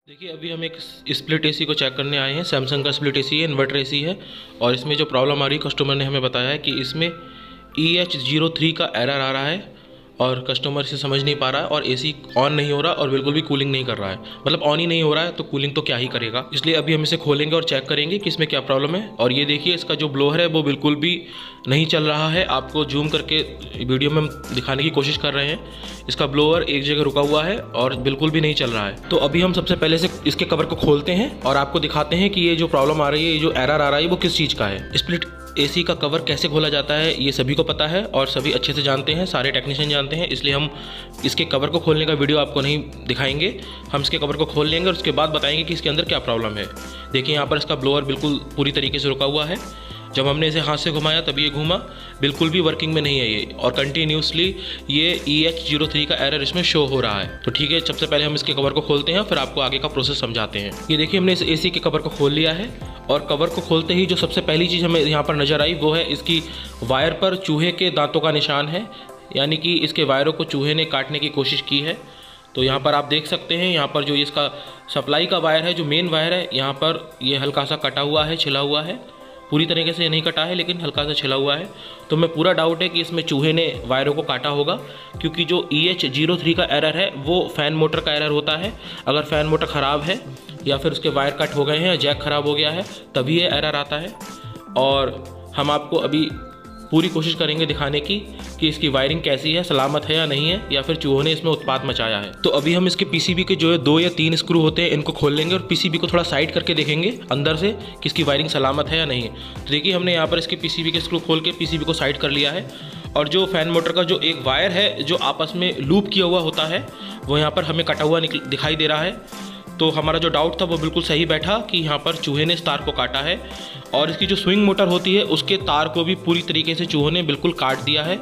देखिए अभी हम एक स्प्लिट एसी को चेक करने आए हैं। सैमसंग का स्प्लिट एसी है, इन्वर्टर एसी है। और इसमें जो प्रॉब्लम आ रही है, कस्टमर ने हमें बताया है कि इसमें EH03 का एरर आ रहा है और कस्टमर इसे समझ नहीं पा रहा है और एसी ऑन नहीं हो रहा और बिल्कुल भी कूलिंग नहीं कर रहा है। मतलब ऑन ही नहीं हो रहा है तो कूलिंग तो क्या ही करेगा। इसलिए अभी हम इसे खोलेंगे और चेक करेंगे कि इसमें क्या प्रॉब्लम है। और ये देखिए इसका जो ब्लोअर है वो बिल्कुल भी नहीं चल रहा है। आपको जूम करके वीडियो में हम दिखाने की कोशिश कर रहे हैं। इसका ब्लोअर एक जगह रुका हुआ है और बिल्कुल भी नहीं चल रहा है। तो अभी हम सबसे पहले से इसके कवर को खोलते हैं और आपको दिखाते हैं कि ये जो प्रॉब्लम आ रही है, ये जो एरर आ रहा है, वो किस चीज़ का है। स्प्लिट एसी का कवर कैसे खोला जाता है ये सभी को पता है और सभी अच्छे से जानते हैं, सारे टेक्नीशियन जानते हैं। इसलिए हम इसके कवर को खोलने का वीडियो आपको नहीं दिखाएंगे। हम इसके कवर को खोल लेंगे और उसके बाद बताएंगे कि इसके अंदर क्या प्रॉब्लम है। देखिए यहाँ पर इसका ब्लोअर बिल्कुल पूरी तरीके से रुका हुआ है। जब हमने इसे हाथ से घुमाया तभी ये घूमा, बिल्कुल भी वर्किंग में नहीं है ये। और कंटिन्यूसली ये EH03 का एरर इसमें शो हो रहा है। तो ठीक है, सबसे पहले हम इसके कवर को खोलते हैं, फिर आपको आगे का प्रोसेस समझाते हैं। ये देखिए हमने इस एसी के कवर को खोल लिया है और कवर को खोलते ही जो सबसे पहली चीज़ हमें यहाँ पर नज़र आई वो है इसकी वायर पर चूहे के दांतों का निशान है। यानी कि इसके वायरों को चूहे ने काटने की कोशिश की है। तो यहाँ पर आप देख सकते हैं, यहाँ पर जो इसका सप्लाई का वायर है, जो मेन वायर है, यहाँ पर ये हल्का सा कटा हुआ है, छिला हुआ है। पूरी तरीके से नहीं कटा है लेकिन हल्का सा छिला हुआ है। तो मैं पूरा डाउट है कि इसमें चूहे ने वायरों को काटा होगा, क्योंकि जो EH03 का एरर है वो फ़ैन मोटर का एरर होता है। अगर फ़ैन मोटर ख़राब है या फिर उसके वायर कट हो गए हैं या जैक ख़राब हो गया है तभी ये एरर आता है। और हम आपको अभी पूरी कोशिश करेंगे दिखाने की कि इसकी वायरिंग कैसी है, सलामत है या नहीं है, या फिर चूहों ने इसमें उत्पात मचाया है। तो अभी हम इसके PCB के जो है 2 या 3 स्क्रू होते हैं, इनको खोल लेंगे और PCB को थोड़ा साइड करके देखेंगे अंदर से कि इसकी वायरिंग सलामत है या नहीं है। तो देखिए हमने यहाँ पर इसके PCB के स्क्रू खोल के PCB को साइड कर लिया है। और जो फ़ैन मोटर का जो एक वायर है जो आपस में लूप किया हुआ होता है वो यहाँ पर हमें कटा हुआ दिखाई दे रहा है। तो हमारा जो डाउट था वो बिल्कुल सही बैठा कि यहाँ पर चूहे ने इस तार को काटा है। और इसकी जो स्विंग मोटर होती है उसके तार को भी पूरी तरीके से चूहों ने बिल्कुल काट दिया है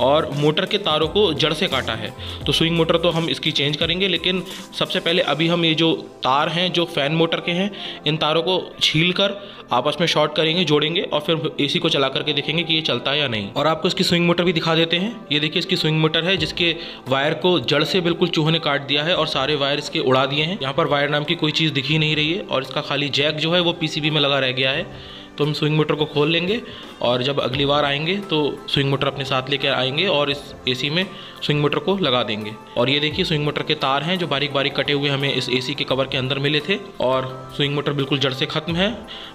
और मोटर के तारों को जड़ से काटा है। तो स्विंग मोटर तो हम इसकी चेंज करेंगे, लेकिन सबसे पहले अभी हम ये जो तार हैं जो फ़ैन मोटर के हैं, इन तारों को छील कर आपस में शॉर्ट करेंगे, जोड़ेंगे और फिर एसी को चला करके देखेंगे कि ये चलता है या नहीं। और आपको इसकी स्विंग मोटर भी दिखा देते हैं। ये देखिए इसकी स्विंग मोटर है जिसके वायर को जड़ से बिल्कुल चूहों ने काट दिया है और सारे वायर इसके उड़ा दिए हैं। यहाँ पर वायर नाम की कोई चीज़ दिख ही नहीं रही है और इसका खाली जैक जो है वो PCB में लगा रह गया है। तो हम स्विंग मोटर को खोल लेंगे और जब अगली बार आएंगे तो स्विंग मोटर अपने साथ लेकर आएंगे और इस एसी में स्विंग मोटर को लगा देंगे। और ये देखिए स्विंग मोटर के तार हैं जो बारीक बारीक कटे हुए हमें इस एसी के कवर के अंदर मिले थे। और स्विंग मोटर बिल्कुल जड़ से ख़त्म है,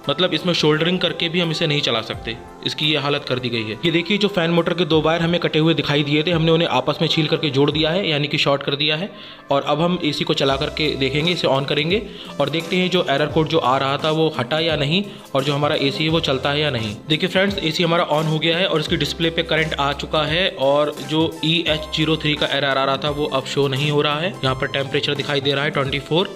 मतलब इसमें शोल्डरिंग करके भी हम इसे नहीं चला सकते, इसकी ये हालत कर दी गई है। ये देखिए जो फ़ैन मोटर के 2 वायर हमें कटे हुए दिखाई दिए थे, हमने उन्हें आपस में छील करके जोड़ दिया है, यानी कि शॉर्ट कर दिया है। और अब हम एसी को चला करके देखेंगे, इसे ऑन करेंगे और देखते हैं जो एरर कोड जो आ रहा था वो हटा या नहीं और जो हमारा एसी है वो चलता है या नहीं। देखिए फ्रेंड्स, एसी हमारा ऑन हो गया है और इसकी डिस्प्ले पे करंट आ चुका है और जो EH03 का एरर आ रहा था वो अब शो नहीं हो रहा है। यहाँ पर टेम्परेचर दिखाई दे रहा है 24,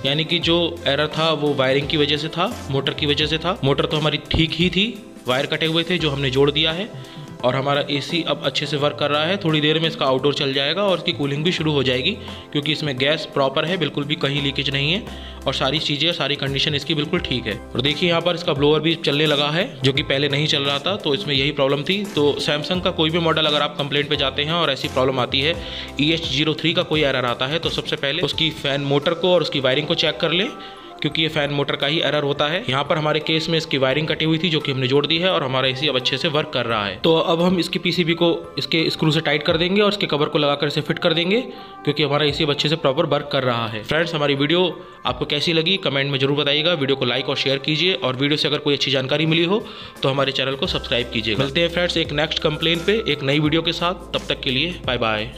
यानी कि जो एरर था वो वायरिंग की वजह से था, मोटर की वजह से था। मोटर तो हमारी ठीक ही थी, वायर कटे हुए थे जो हमने जोड़ दिया है और हमारा एसी अब अच्छे से वर्क कर रहा है। थोड़ी देर में इसका आउटडोर चल जाएगा और इसकी कूलिंग भी शुरू हो जाएगी, क्योंकि इसमें गैस प्रॉपर है, बिल्कुल भी कहीं लीकेज नहीं है और सारी चीज़ें, सारी कंडीशन इसकी बिल्कुल ठीक है। और देखिए यहाँ पर इसका ब्लोअर भी चलने लगा है जो कि पहले नहीं चल रहा था, तो इसमें यही प्रॉब्लम थी। तो सैमसंग का कोई भी मॉडल अगर आप कंप्लेंट पे जाते हैं और ऐसी प्रॉब्लम आती है, EH03 का कोई एरर आता है, तो सबसे पहले उसकी फ़ैन मोटर को और उसकी वायरिंग को चेक कर लें, क्योंकि ये फ़ैन मोटर का ही एरर होता है। यहाँ पर हमारे केस में इसकी वायरिंग कटी हुई थी जो कि हमने जोड़ दी है और हमारा एसी अब अच्छे से वर्क कर रहा है। तो अब हम इसकी PCB को इसके स्क्रू से टाइट कर देंगे और इसके कवर को लगाकर इसे फिट कर देंगे, क्योंकि हमारा एसी अब अच्छे से प्रॉपर वर्क कर रहा है। फ्रेंड्स, हमारी वीडियो आपको कैसी लगी कमेंट में जरूर बताइएगा। वीडियो को लाइक और शेयर कीजिए और वीडियो से अगर कोई अच्छी जानकारी मिली हो तो हमारे चैनल को सब्सक्राइब कीजिए। मिलते हैं फ्रेंड्स एक नेक्स्ट कंप्लेंट पे एक नई वीडियो के साथ, तब तक के लिए बाय बाय।